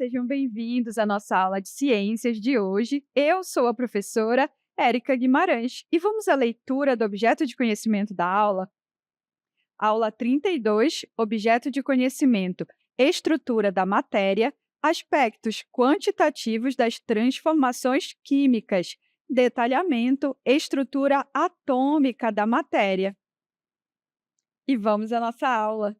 sejam bem-vindos à nossa aula de ciências de hoje. Eu sou a professora Érica Guimarães e vamos à leitura do objeto de conhecimento da aula. Aula 32, objeto de conhecimento, estrutura da matéria, aspectos quantitativos das transformações químicas, detalhamento, estrutura atômica da matéria. E vamos à nossa aula.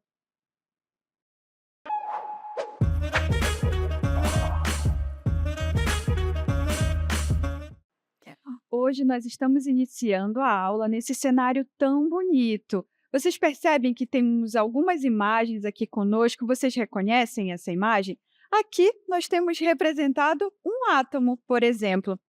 Hoje nós estamos iniciando a aula nesse cenário tão bonito. Vocês percebem que temos algumas imagens aqui conosco, vocês reconhecem essa imagem? Aqui nós temos representado um átomo, por exemplo.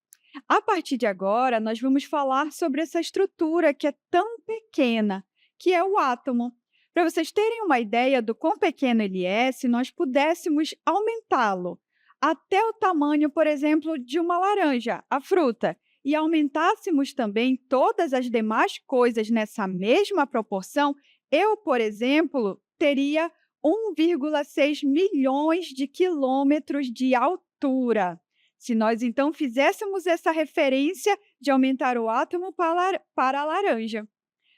A partir de agora, nós vamos falar sobre essa estrutura que é tão pequena, que é o átomo. Para vocês terem uma ideia do quão pequeno ele é, se nós pudéssemos aumentá-lo até o tamanho, por exemplo, de uma laranja, a fruta, e aumentássemos também todas as demais coisas nessa mesma proporção, eu, por exemplo, teria 1,6 milhões de quilômetros de altura. Se nós, então, fizéssemos essa referência de aumentar o átomo para a laranja.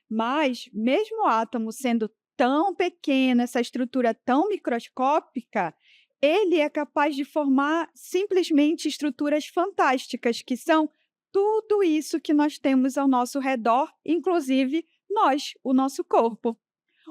Mas, mesmo o átomo sendo tão pequeno, essa estrutura tão microscópica, ele é capaz de formar simplesmente estruturas fantásticas, que são tudo isso que nós temos ao nosso redor, inclusive nós, o nosso corpo.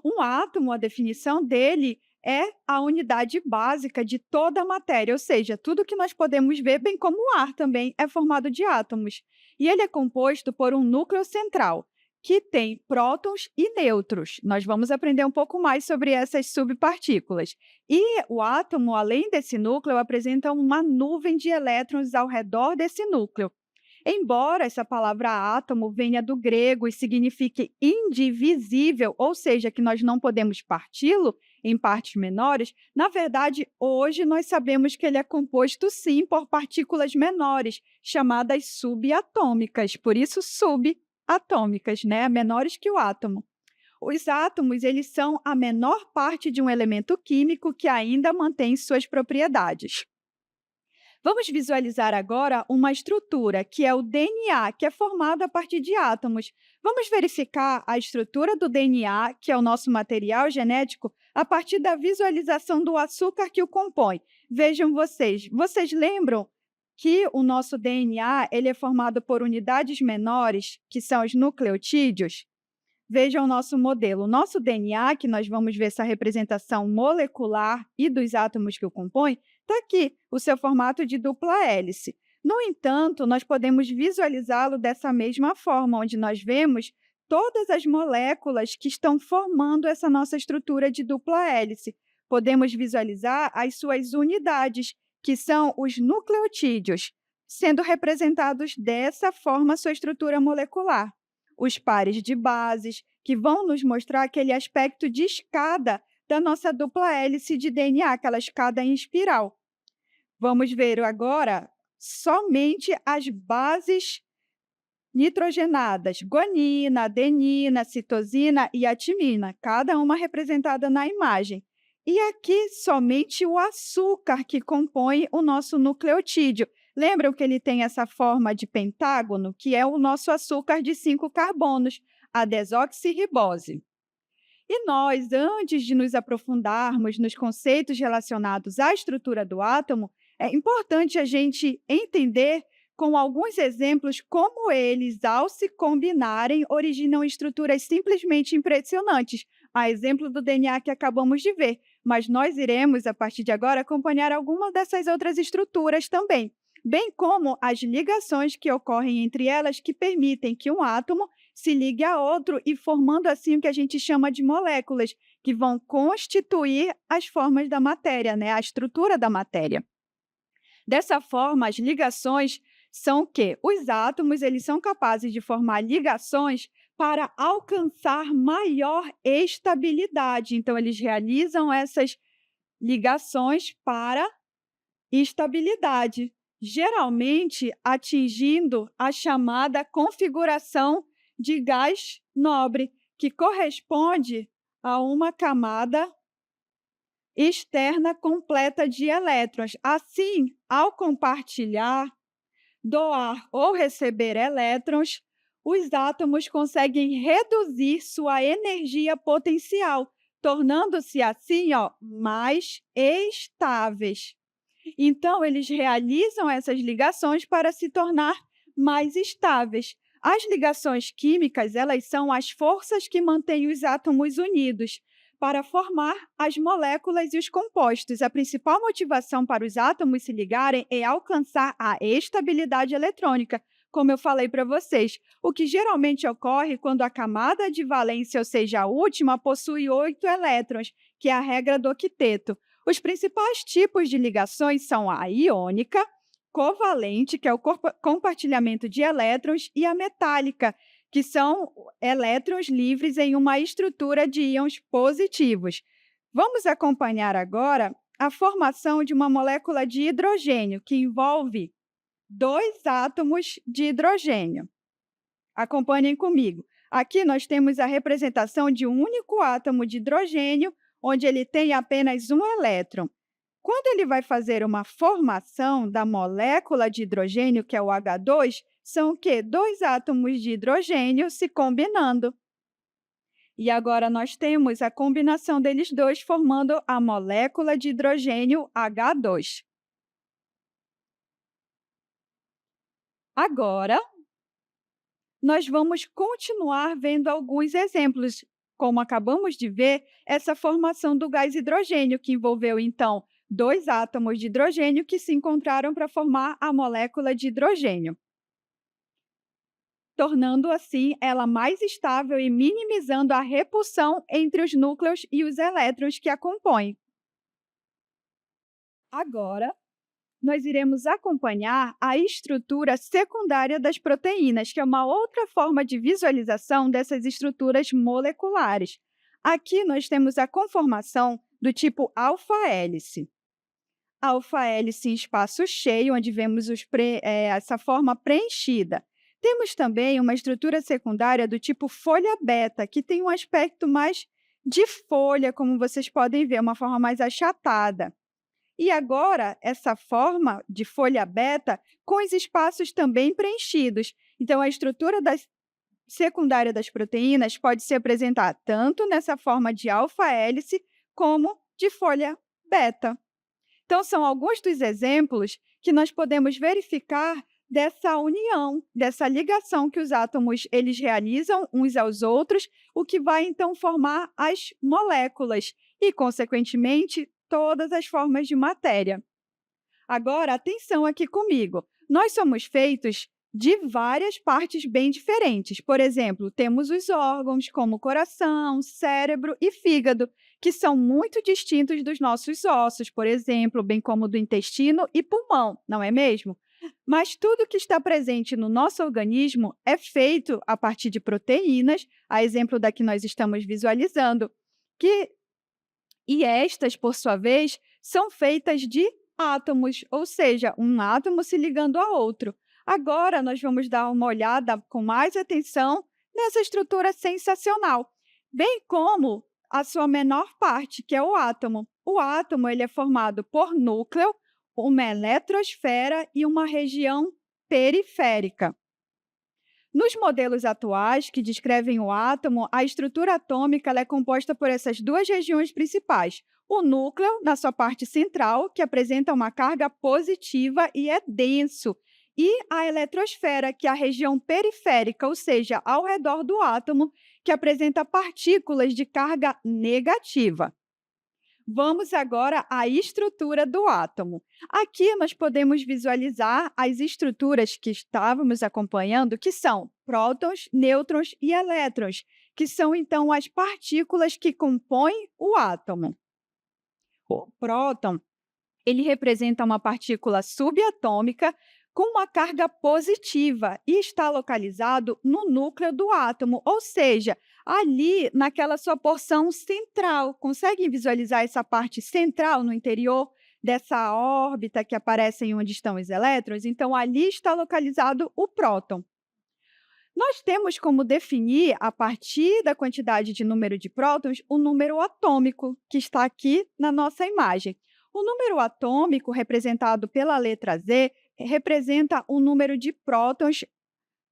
Um átomo, a definição dele é a unidade básica de toda a matéria, ou seja, tudo que nós podemos ver, bem como o ar também, é formado de átomos. E ele é composto por um núcleo central, que tem prótons e nêutrons. Nós vamos aprender um pouco mais sobre essas subpartículas. E o átomo, além desse núcleo, apresenta uma nuvem de elétrons ao redor desse núcleo. Embora essa palavra átomo venha do grego e signifique indivisível, ou seja, que nós não podemos parti-lo em partes menores, na verdade, hoje nós sabemos que ele é composto, sim, por partículas menores, chamadas subatômicas, por isso subatômicas, né? Menores que o átomo. Os átomos, eles são a menor parte de um elemento químico que ainda mantém suas propriedades. Vamos visualizar agora uma estrutura, que é o DNA, que é formado a partir de átomos. Vamos verificar a estrutura do DNA, que é o nosso material genético, a partir da visualização do açúcar que o compõe. Vejam vocês lembram que o nosso DNA ele é formado por unidades menores, que são os nucleotídeos? Vejam o nosso modelo. O nosso DNA, que nós vamos ver essa representação molecular e dos átomos que o compõem, está aqui, o seu formato de dupla hélice. No entanto, nós podemos visualizá-lo dessa mesma forma, onde nós vemos todas as moléculas que estão formando essa nossa estrutura de dupla hélice. Podemos visualizar as suas unidades, que são os nucleotídeos, sendo representados dessa forma sua estrutura molecular. Os pares de bases, que vão nos mostrar aquele aspecto de escada da nossa dupla hélice de DNA, aquela escada em espiral. Vamos ver agora somente as bases nitrogenadas, guanina, adenina, citosina e a timina, cada uma representada na imagem. E aqui somente o açúcar que compõe o nosso nucleotídeo. Lembram que ele tem essa forma de pentágono, que é o nosso açúcar de 5 carbonos, a desoxirribose. E nós, antes de nos aprofundarmos nos conceitos relacionados à estrutura do átomo, é importante a gente entender com alguns exemplos como eles, ao se combinarem, originam estruturas simplesmente impressionantes, a exemplo do DNA que acabamos de ver, mas nós iremos, a partir de agora, acompanhar algumas dessas outras estruturas também, bem como as ligações que ocorrem entre elas que permitem que um átomo se ligue a outro e formando assim o que a gente chama de moléculas, que vão constituir as formas da matéria, né? A estrutura da matéria. Dessa forma, as ligações são o quê? Os átomos eles são capazes de formar ligações para alcançar maior estabilidade. Então, eles realizam essas ligações para estabilidade, geralmente atingindo a chamada configuração de gás nobre, que corresponde a uma camada externa completa de elétrons. Assim, ao compartilhar, doar ou receber elétrons, os átomos conseguem reduzir sua energia potencial, tornando-se assim, ó, mais estáveis. Então, eles realizam essas ligações para se tornar mais estáveis. As ligações químicas, elas são as forças que mantêm os átomos unidos para formar as moléculas e os compostos. A principal motivação para os átomos se ligarem é alcançar a estabilidade eletrônica, como eu falei para vocês, o que geralmente ocorre quando a camada de valência, ou seja, a última, possui 8 elétrons, que é a regra do octeto. Os principais tipos de ligações são a iônica, covalente, que é o compartilhamento de elétrons, e a metálica, que são elétrons livres em uma estrutura de íons positivos. Vamos acompanhar agora a formação de uma molécula de hidrogênio, que envolve 2 átomos de hidrogênio. Acompanhem comigo. Aqui nós temos a representação de um único átomo de hidrogênio, onde ele tem apenas um elétron. Quando ele vai fazer uma formação da molécula de hidrogênio, que é o H2, são o quê? 2 átomos de hidrogênio se combinando. E agora nós temos a combinação deles dois formando a molécula de hidrogênio H2. Agora, nós vamos continuar vendo alguns exemplos. Como acabamos de ver, essa formação do gás hidrogênio, que envolveu, então, 2 átomos de hidrogênio que se encontraram para formar a molécula de hidrogênio, tornando, assim, ela mais estável e minimizando a repulsão entre os núcleos e os elétrons que a compõem. Agora, nós iremos acompanhar a estrutura secundária das proteínas, que é uma outra forma de visualização dessas estruturas moleculares. Aqui nós temos a conformação do tipo alfa-hélice. Alfa-hélice em espaço cheio, onde vemos essa forma preenchida. Temos também uma estrutura secundária do tipo folha beta, que tem um aspecto mais de folha, como vocês podem ver, uma forma mais achatada. E agora, essa forma de folha beta com os espaços também preenchidos. Então, a estrutura secundária das proteínas pode se apresentar tanto nessa forma de alfa-hélice como de folha beta. Então, são alguns dos exemplos que nós podemos verificar dessa união, dessa ligação que os átomos eles realizam uns aos outros, o que vai, então, formar as moléculas e, consequentemente, todas as formas de matéria. Agora, atenção aqui comigo. Nós somos feitos de várias partes bem diferentes. Por exemplo, temos os órgãos como coração, cérebro e fígado, que são muito distintos dos nossos ossos, por exemplo, bem como do intestino e pulmão, não é mesmo? Mas tudo que está presente no nosso organismo é feito a partir de proteínas, a exemplo da que nós estamos visualizando, e estas, por sua vez, são feitas de átomos, ou seja, um átomo se ligando a outro. Agora, nós vamos dar uma olhada com mais atenção nessa estrutura sensacional, bem como a sua menor parte, que é o átomo. O átomo ele é formado por núcleo, uma eletrosfera e uma região periférica. Nos modelos atuais, que descrevem o átomo, a estrutura atômica ela é composta por essas duas regiões principais. O núcleo, na sua parte central, que apresenta uma carga positiva e é denso, e a eletrosfera, que é a região periférica, ou seja, ao redor do átomo, que apresenta partículas de carga negativa. Vamos agora à estrutura do átomo. Aqui nós podemos visualizar as estruturas que estávamos acompanhando, que são prótons, nêutrons e elétrons, que são, então, as partículas que compõem o átomo. O próton, ele representa uma partícula subatômica com uma carga positiva e está localizado no núcleo do átomo, ou seja, ali naquela sua porção central. Conseguem visualizar essa parte central no interior dessa órbita que aparece onde estão os elétrons? Então, ali está localizado o próton. Nós temos como definir, a partir da quantidade de número de prótons, o número atômico, que está aqui na nossa imagem. O número atômico, representado pela letra Z, representa o número de prótons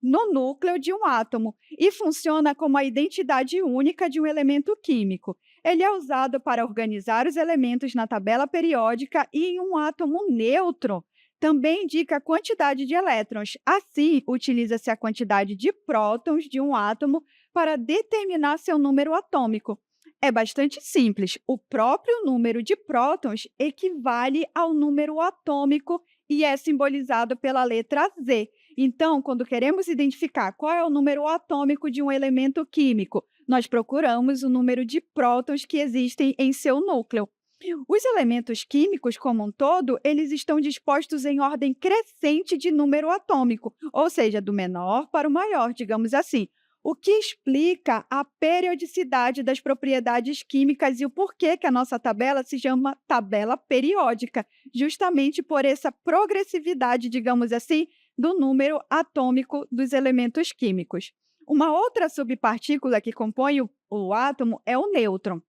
no núcleo de um átomo e funciona como a identidade única de um elemento químico. Ele é usado para organizar os elementos na tabela periódica e em um átomo neutro. Também indica a quantidade de elétrons. Assim, utiliza-se a quantidade de prótons de um átomo para determinar seu número atômico. É bastante simples. O próprio número de prótons equivale ao número atômico e é simbolizado pela letra Z. Então, quando queremos identificar qual é o número atômico de um elemento químico, nós procuramos o número de prótons que existem em seu núcleo. Os elementos químicos, como um todo, eles estão dispostos em ordem crescente de número atômico, ou seja, do menor para o maior, digamos assim, o que explica a periodicidade das propriedades químicas e o porquê que a nossa tabela se chama tabela periódica, justamente por essa progressividade, digamos assim, do número atômico dos elementos químicos. Uma outra subpartícula que compõe o átomo é o nêutron.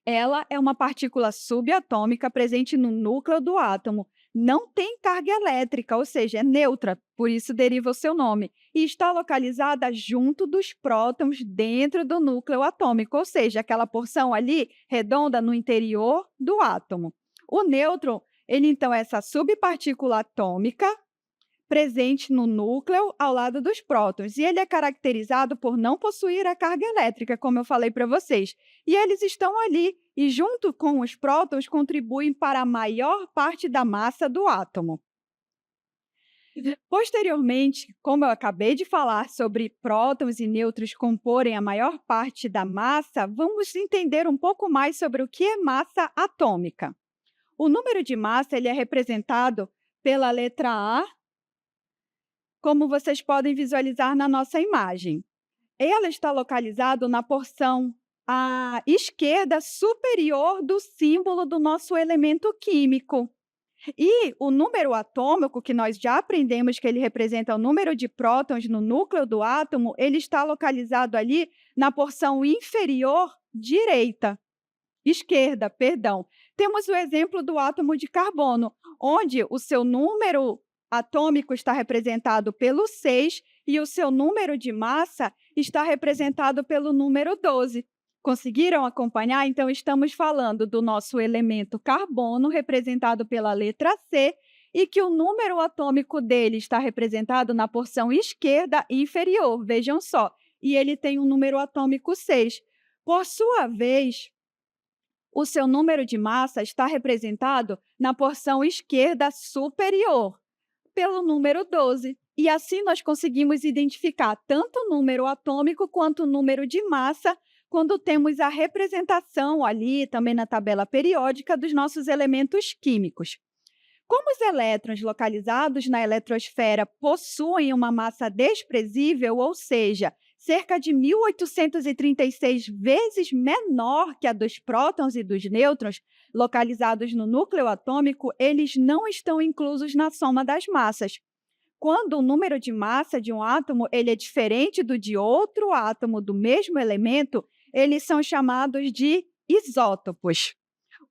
Ela é uma partícula subatômica presente no núcleo do átomo. Não tem carga elétrica, ou seja, é neutra, por isso deriva o seu nome, e está localizada junto dos prótons dentro do núcleo atômico, ou seja, aquela porção ali redonda no interior do átomo. O nêutron, ele então é essa subpartícula atômica presente no núcleo ao lado dos prótons, e ele é caracterizado por não possuir a carga elétrica, como eu falei para vocês. E eles estão ali e, junto com os prótons, contribuem para a maior parte da massa do átomo. Posteriormente, como eu acabei de falar sobre prótons e nêutrons comporem a maior parte da massa, vamos entender um pouco mais sobre o que é massa atômica. O número de massa ele é representado pela letra A, como vocês podem visualizar na nossa imagem. Ela está localizada na porção à esquerda superior do símbolo do nosso elemento químico. E o número atômico, que nós já aprendemos que ele representa o número de prótons no núcleo do átomo, ele está localizado ali na porção inferior direita. Esquerda, perdão. Temos o exemplo do átomo de carbono, onde o seu número atômico está representado pelo 6 e o seu número de massa está representado pelo número 12. Conseguiram acompanhar? Então, estamos falando do nosso elemento carbono, representado pela letra C, e que o número atômico dele está representado na porção esquerda inferior, vejam só, e ele tem um número atômico 6. Por sua vez, o seu número de massa está representado na porção esquerda superior, pelo número 12. E assim nós conseguimos identificar tanto o número atômico quanto o número de massa quando temos a representação ali, também na tabela periódica, dos nossos elementos químicos. Como os elétrons localizados na eletrosfera possuem uma massa desprezível, ou seja, cerca de 1836 vezes menor que a dos prótons e dos nêutrons, localizados no núcleo atômico, eles não estão inclusos na soma das massas. Quando o número de massa de um átomo ele é diferente do de outro átomo do mesmo elemento, eles são chamados de isótopos.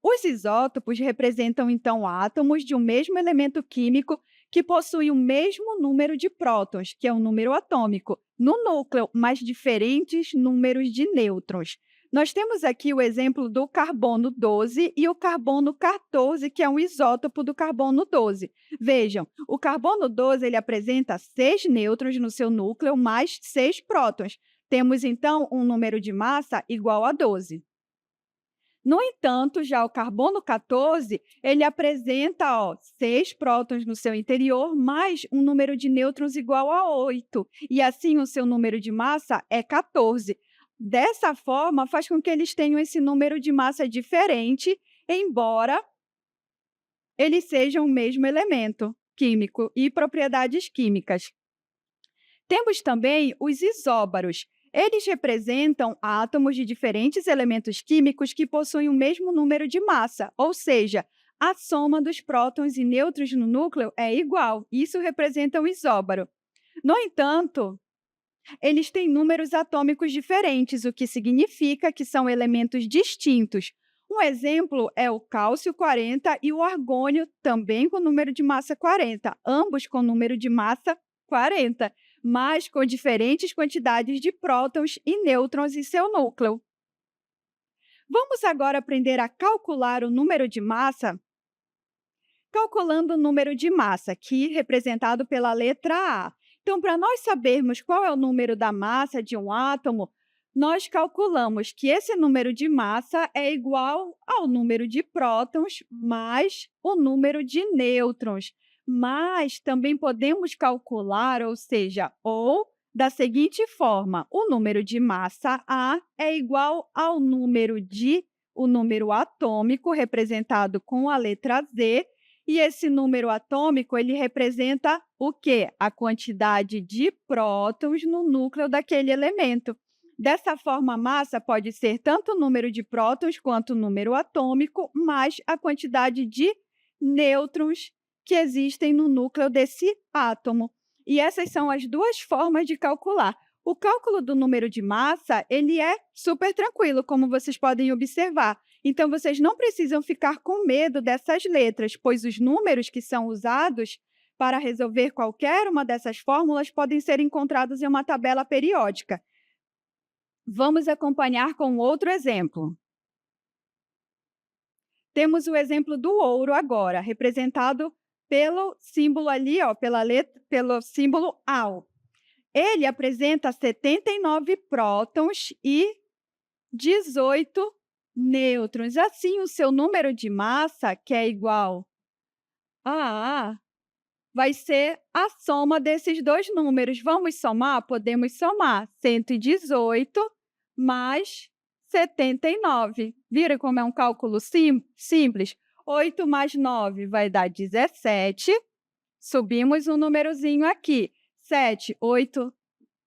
Os isótopos representam, então, átomos de um mesmo elemento químico que possuem o mesmo número de prótons, que é o número atômico, no núcleo, mas diferentes números de nêutrons. Nós temos aqui o exemplo do carbono 12 e o carbono 14, que é um isótopo do carbono 12. Vejam, o carbono 12 ele apresenta 6 nêutrons no seu núcleo, mais 6 prótons. Temos, então, um número de massa igual a 12. No entanto, já o carbono 14, ele apresenta 6 prótons no seu interior, mais um número de nêutrons igual a 8, e assim o seu número de massa é 14. Dessa forma, faz com que eles tenham esse número de massa diferente, embora eles sejam o mesmo elemento químico e propriedades químicas. Temos também os isóbaros. Eles representam átomos de diferentes elementos químicos que possuem o mesmo número de massa, ou seja, a soma dos prótons e nêutrons no núcleo é igual. Isso representa um isóbaro. No entanto, Eles têm números atômicos diferentes, o que significa que são elementos distintos. Um exemplo é o cálcio 40 e o argônio, também com número de massa 40, ambos com número de massa 40, mas com diferentes quantidades de prótons e nêutrons em seu núcleo. Vamos agora aprender a calcular o número de massa? Calculando o número de massa, aqui representado pela letra A. Então, para nós sabermos qual é o número da massa de um átomo, nós calculamos que esse número de massa é igual ao número de prótons mais o número de nêutrons. Mas também podemos calcular, ou seja, ou da seguinte forma: o número de massa A é igual ao o número atômico, representado com a letra Z, e esse número atômico, ele representa o quê? A quantidade de prótons no núcleo daquele elemento. Dessa forma, a massa pode ser tanto o número de prótons quanto o número atômico, mais a quantidade de nêutrons que existem no núcleo desse átomo. E essas são as duas formas de calcular. O cálculo do número de massa, ele é super tranquilo, como vocês podem observar. Então, vocês não precisam ficar com medo dessas letras, pois os números que são usados para resolver qualquer uma dessas fórmulas podem ser encontrados em uma tabela periódica. Vamos acompanhar com outro exemplo. Temos o exemplo do ouro agora, representado pelo símbolo ali, pelo símbolo Au. Ele apresenta 79 prótons e 18 nêutrons. Assim, o seu número de massa, que é igual a A, vai ser a soma desses dois números. Vamos somar? Podemos somar 118 mais 79. Viram como é um cálculo simples? 8 mais 9 vai dar 17. Subimos um númerozinho aqui. 7, 8,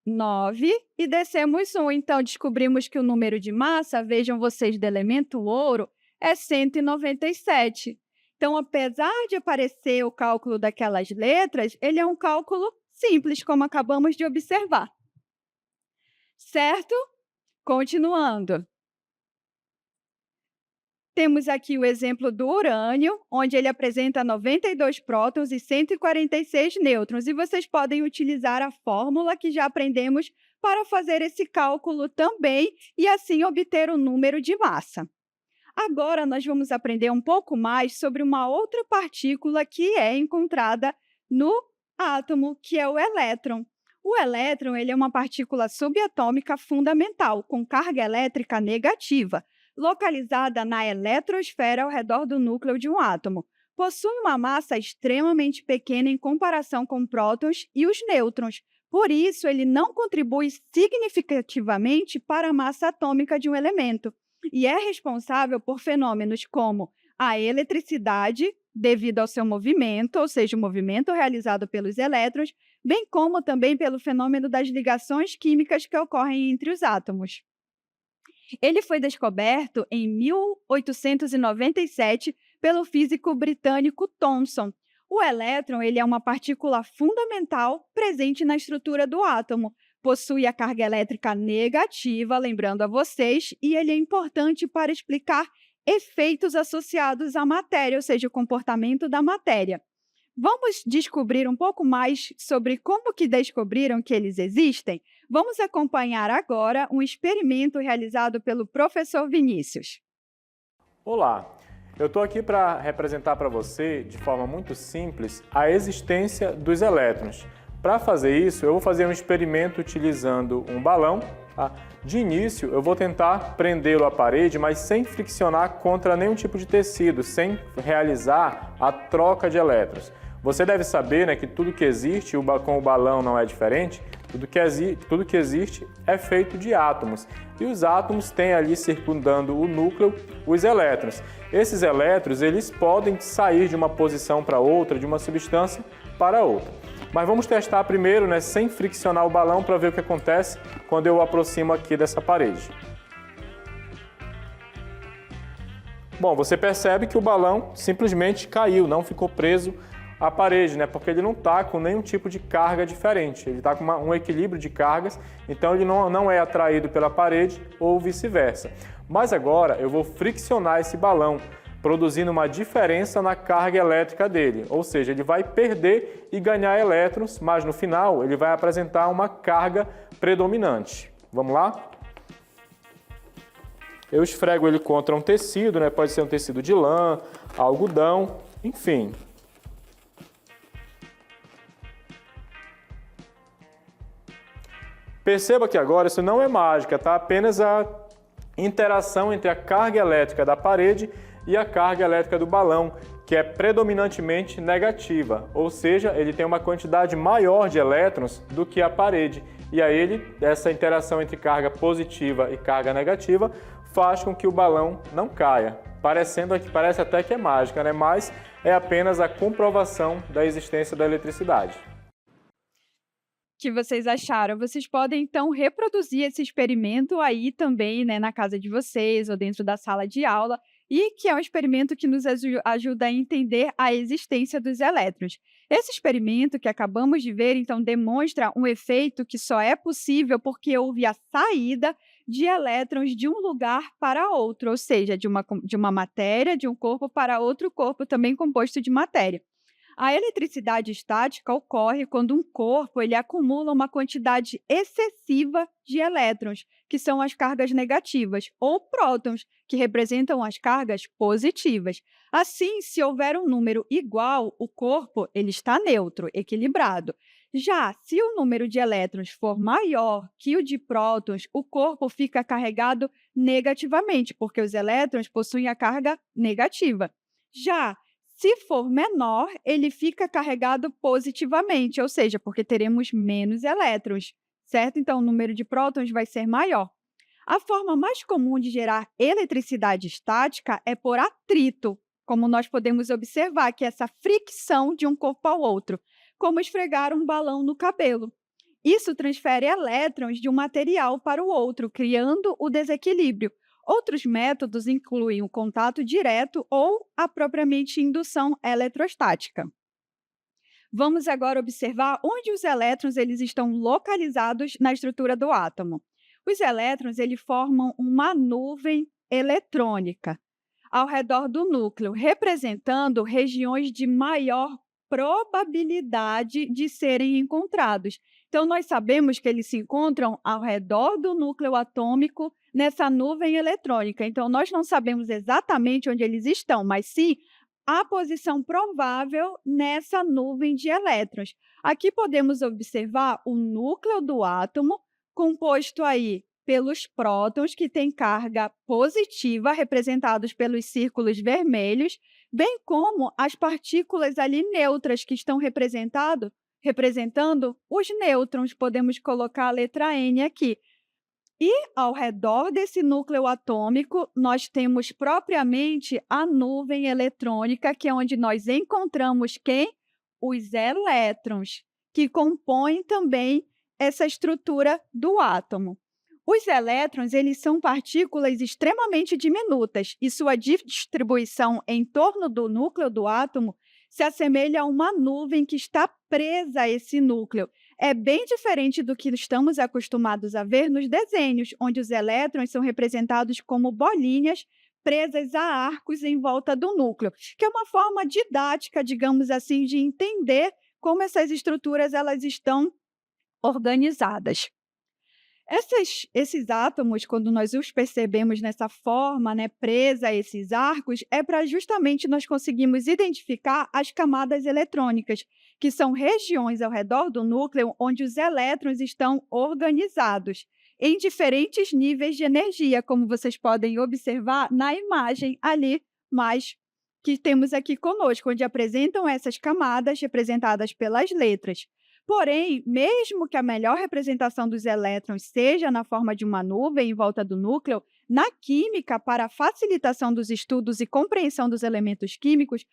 9 e descemos 1. Então, descobrimos que o número de massa, vejam vocês, do elemento ouro, é 197. Então, apesar de aparecer o cálculo daquelas letras, ele é um cálculo simples, como acabamos de observar. Certo? Continuando. Temos aqui o exemplo do urânio, onde ele apresenta 92 prótons e 146 nêutrons. E vocês podem utilizar a fórmula que já aprendemos para fazer esse cálculo também e assim obter o número de massa. Agora, nós vamos aprender um pouco mais sobre uma outra partícula que é encontrada no átomo, que é o elétron. O elétron ele é uma partícula subatômica fundamental, com carga elétrica negativa, localizada na eletrosfera ao redor do núcleo de um átomo. Possui uma massa extremamente pequena em comparação com prótons e os nêutrons. Por isso, ele não contribui significativamente para a massa atômica de um elemento e é responsável por fenômenos como a eletricidade, devido ao seu movimento, ou seja, o movimento realizado pelos elétrons, bem como também pelo fenômeno das ligações químicas que ocorrem entre os átomos. Ele foi descoberto em 1897 pelo físico britânico Thomson. O elétron ele é uma partícula fundamental presente na estrutura do átomo. Possui a carga elétrica negativa, lembrando a vocês, e ele é importante para explicar efeitos associados à matéria, ou seja, o comportamento da matéria. Vamos descobrir um pouco mais sobre como que descobriram que eles existem? Vamos acompanhar agora um experimento realizado pelo professor Vinícius. Olá, eu estou aqui para representar para você, de forma muito simples, a existência dos elétrons. Para fazer isso, eu vou fazer um experimento utilizando um balão. Tá? De início, eu vou tentar prendê-lo à parede, mas sem friccionar contra nenhum tipo de tecido, sem realizar a troca de elétrons. Você deve saber, né, que tudo que existe, com o balão não é diferente, tudo que existe é feito de átomos. E os átomos têm ali circundando o núcleo os elétrons. Esses elétrons eles podem sair de uma posição para outra, de uma substância para outra. Mas vamos testar primeiro, né, sem friccionar o balão, para ver o que acontece quando eu o aproximo aqui dessa parede. Bom, você percebe que o balão simplesmente caiu, não ficou preso a parede, né? Porque ele não está com nenhum tipo de carga diferente, ele está com um equilíbrio de cargas, então ele não é atraído pela parede ou vice-versa. Mas agora eu vou friccionar esse balão, produzindo uma diferença na carga elétrica dele, ou seja, ele vai perder e ganhar elétrons, mas no final ele vai apresentar uma carga predominante. Vamos lá? Eu esfrego ele contra um tecido, né? Pode ser um tecido de lã, algodão, enfim. Perceba que agora isso não é mágica, tá? Apenas a interação entre a carga elétrica da parede e a carga elétrica do balão, que é predominantemente negativa, ou seja, ele tem uma quantidade maior de elétrons do que a parede. E aí essa interação entre carga positiva e carga negativa faz com que o balão não caia. Parece até que é mágica, né? Mas é apenas a comprovação da existência da eletricidade. O que vocês acharam? Vocês podem, então, reproduzir esse experimento aí também, né, na casa de vocês ou dentro da sala de aula, e que é um experimento que nos ajuda a entender a existência dos elétrons. Esse experimento que acabamos de ver, então, demonstra um efeito que só é possível porque houve a saída de elétrons de um lugar para outro, ou seja, de uma matéria, de um corpo para outro corpo também composto de matéria. A eletricidade estática ocorre quando um corpo ele acumula uma quantidade excessiva de elétrons, que são as cargas negativas, ou prótons, que representam as cargas positivas. Assim, se houver um número igual, o corpo ele está neutro, equilibrado. Já se o número de elétrons for maior que o de prótons, o corpo fica carregado negativamente, porque os elétrons possuem a carga negativa. Já se for menor, ele fica carregado positivamente, ou seja, porque teremos menos elétrons, certo? Então, o número de prótons vai ser maior. A forma mais comum de gerar eletricidade estática é por atrito, como nós podemos observar, que é essa fricção de um corpo ao outro, como esfregar um balão no cabelo. Isso transfere elétrons de um material para o outro, criando o desequilíbrio. Outros métodos incluem o contato direto ou a propriamente indução eletrostática. Vamos agora observar onde os elétrons eles estão localizados na estrutura do átomo. Os elétrons eles formam uma nuvem eletrônica ao redor do núcleo, representando regiões de maior probabilidade de serem encontrados. Então, nós sabemos que eles se encontram ao redor do núcleo atômico nessa nuvem eletrônica. Então, nós não sabemos exatamente onde eles estão, mas sim a posição provável nessa nuvem de elétrons. Aqui podemos observar o núcleo do átomo, composto aí pelos prótons, que têm carga positiva, representados pelos círculos vermelhos, bem como as partículas ali neutras, que estão representando os nêutrons. Podemos colocar a letra N aqui. E, ao redor desse núcleo atômico, nós temos propriamente a nuvem eletrônica, que é onde nós encontramos quem? Os elétrons, que compõem também essa estrutura do átomo. Os elétrons eles são partículas extremamente diminutas e sua distribuição em torno do núcleo do átomo se assemelha a uma nuvem que está presa a esse núcleo. É bem diferente do que estamos acostumados a ver nos desenhos, onde os elétrons são representados como bolinhas presas a arcos em volta do núcleo, que é uma forma didática, digamos assim, de entender como essas estruturas elas estão organizadas. Esses átomos, quando nós os percebemos nessa forma, né, presa a esses arcos, é para justamente nós conseguirmos identificar as camadas eletrônicas, que são regiões ao redor do núcleo onde os elétrons estão organizados em diferentes níveis de energia, como vocês podem observar na imagem ali, mas que temos aqui conosco, onde apresentam essas camadas representadas pelas letras. Porém, mesmo que a melhor representação dos elétrons seja na forma de uma nuvem em volta do núcleo, na química, para a facilitação dos estudos e compreensão dos elementos químicos,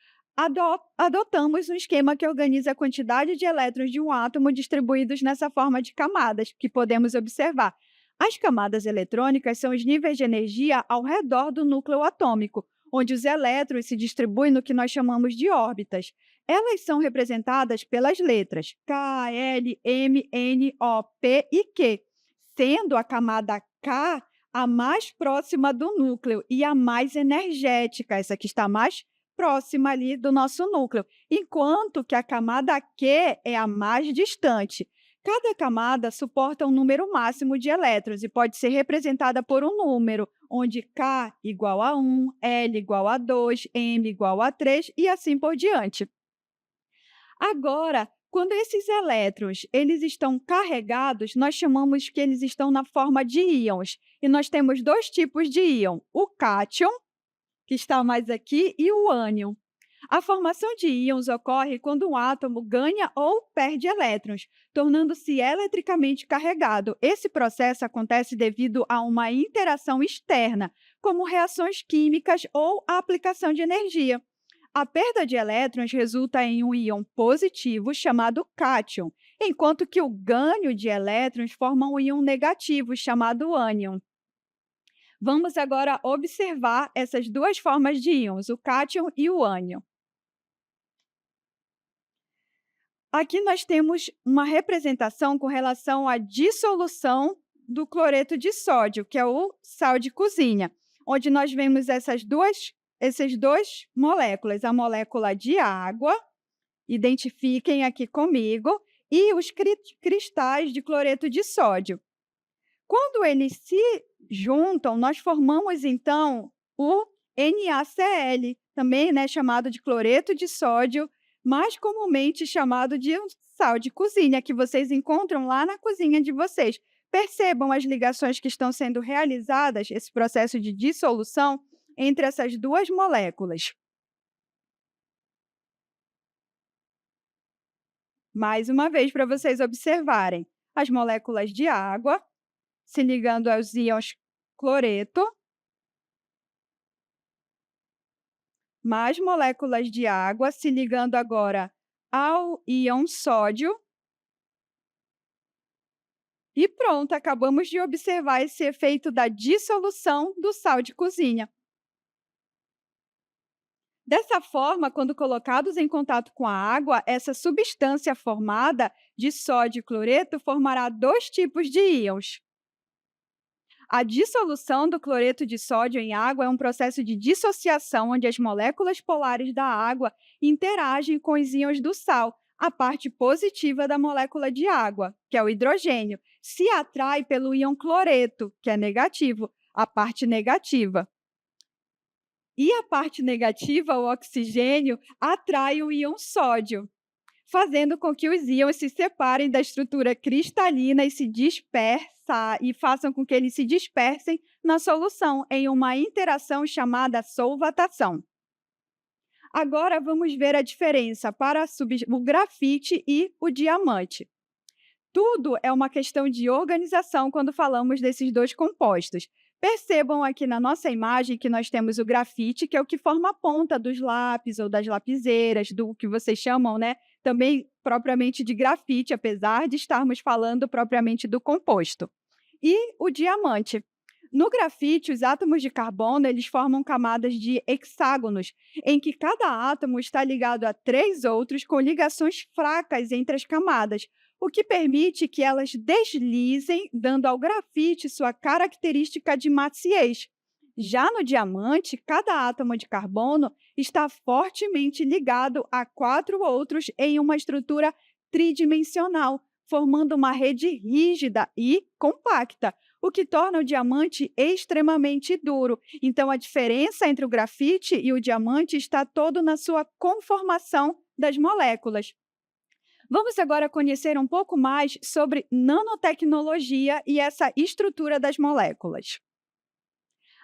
adotamos um esquema que organiza a quantidade de elétrons de um átomo distribuídos nessa forma de camadas, que podemos observar. As camadas eletrônicas são os níveis de energia ao redor do núcleo atômico. onde os elétrons se distribuem no que nós chamamos de órbitas. Elas são representadas pelas letras K, L, M, N, O, P e Q, sendo a camada K a mais próxima do núcleo e a mais energética, essa que está mais próxima ali do nosso núcleo, enquanto que a camada Q é a mais distante. Cada camada suporta um número máximo de elétrons e pode ser representada por um número, onde K igual a 1, L igual a 2, M igual a 3 e assim por diante. Agora, quando esses elétrons eles estão carregados, nós chamamos que eles estão na forma de íons. E nós temos dois tipos de íon, o cátion, que está mais aqui, e o ânion. A formação de íons ocorre quando um átomo ganha ou perde elétrons, tornando-se eletricamente carregado. Esse processo acontece devido a uma interação externa, como reações químicas ou a aplicação de energia. A perda de elétrons resulta em um íon positivo chamado cátion, enquanto que o ganho de elétrons forma um íon negativo chamado ânion. Vamos agora observar essas duas formas de íons, o cátion e o ânion. Aqui nós temos uma representação com relação à dissolução do cloreto de sódio, que é o sal de cozinha, onde nós vemos essas duas moléculas, a molécula de água, identifiquem aqui comigo, e os cristais de cloreto de sódio. Quando eles se juntam, nós formamos, então, o NaCl, também chamado de cloreto de sódio, mais comumente chamado de sal de cozinha, que vocês encontram lá na cozinha de vocês. Percebam as ligações que estão sendo realizadas, esse processo de dissolução, entre essas duas moléculas. Mais uma vez, para vocês observarem, as moléculas de água se ligando aos íons cloreto, mais moléculas de água se ligando agora ao íon sódio. E pronto, acabamos de observar esse efeito da dissolução do sal de cozinha. Dessa forma, quando colocados em contato com a água, essa substância formada de sódio e cloreto formará dois tipos de íons. A dissolução do cloreto de sódio em água é um processo de dissociação onde as moléculas polares da água interagem com os íons do sal. A parte positiva da molécula de água, que é o hidrogênio, se atrai pelo íon cloreto, que é negativo, a parte negativa. E a parte negativa, o oxigênio, atrai o íon sódio, fazendo com que os íons se separem da estrutura cristalina e façam com que eles se dispersem na solução, em uma interação chamada solvatação. Agora, vamos ver a diferença para o grafite e o diamante. Tudo é uma questão de organização quando falamos desses dois compostos. Percebam aqui na nossa imagem que nós temos o grafite, que é o que forma a ponta dos lápis ou das lapiseiras, do que vocês chamam, também propriamente de grafite, apesar de estarmos falando propriamente do composto. E o diamante. No grafite, os átomos de carbono eles formam camadas de hexágonos, em que cada átomo está ligado a 3 outros com ligações fracas entre as camadas, o que permite que elas deslizem, dando ao grafite sua característica de maciez. Já no diamante, cada átomo de carbono está fortemente ligado a 4 outros em uma estrutura tridimensional, formando uma rede rígida e compacta, o que torna o diamante extremamente duro. Então, a diferença entre o grafite e o diamante está todo na sua conformação das moléculas. Vamos agora conhecer um pouco mais sobre nanotecnologia e essa estrutura das moléculas.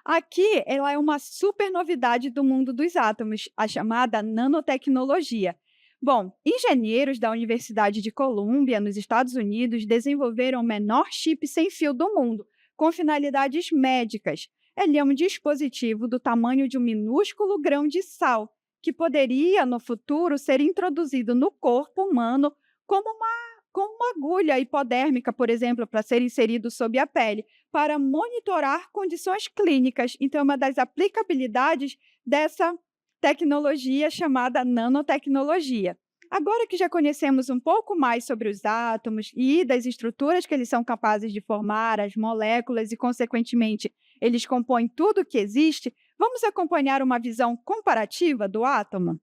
Aqui, ela é uma super novidade do mundo dos átomos, a chamada nanotecnologia. Bom, engenheiros da Universidade de Colômbia, nos Estados Unidos, desenvolveram o menor chip sem fio do mundo, com finalidades médicas. Ele é um dispositivo do tamanho de um minúsculo grão de sal, que poderia, no futuro, ser introduzido no corpo humano como uma agulha hipodérmica, por exemplo, para ser inserido sob a pele, para monitorar condições clínicas. Então, é uma das aplicabilidades dessa tecnologia chamada nanotecnologia. Agora que já conhecemos um pouco mais sobre os átomos e das estruturas que eles são capazes de formar, as moléculas e, consequentemente, eles compõem tudo o que existe, vamos acompanhar uma visão comparativa do átomo?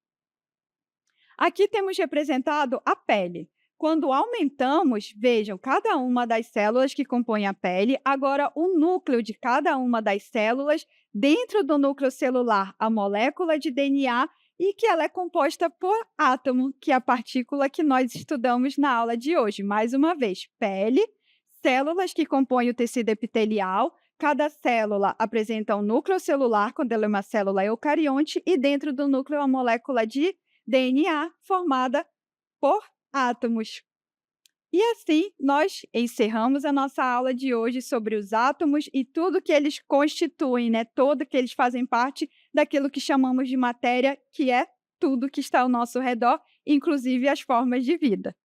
Aqui temos representado a pele. Quando aumentamos, vejam, cada uma das células que compõem a pele, agora o núcleo de cada uma das células, dentro do núcleo celular, a molécula de DNA, e que ela é composta por átomo, que é a partícula que nós estudamos na aula de hoje. Mais uma vez, pele, células que compõem o tecido epitelial, cada célula apresenta um núcleo celular, quando ela é uma célula eucarionte, e dentro do núcleo a molécula de DNA formada por átomos. E assim, nós encerramos a nossa aula de hoje sobre os átomos e tudo que eles constituem, né? Tudo que eles fazem parte daquilo que chamamos de matéria, que é tudo que está ao nosso redor, inclusive as formas de vida.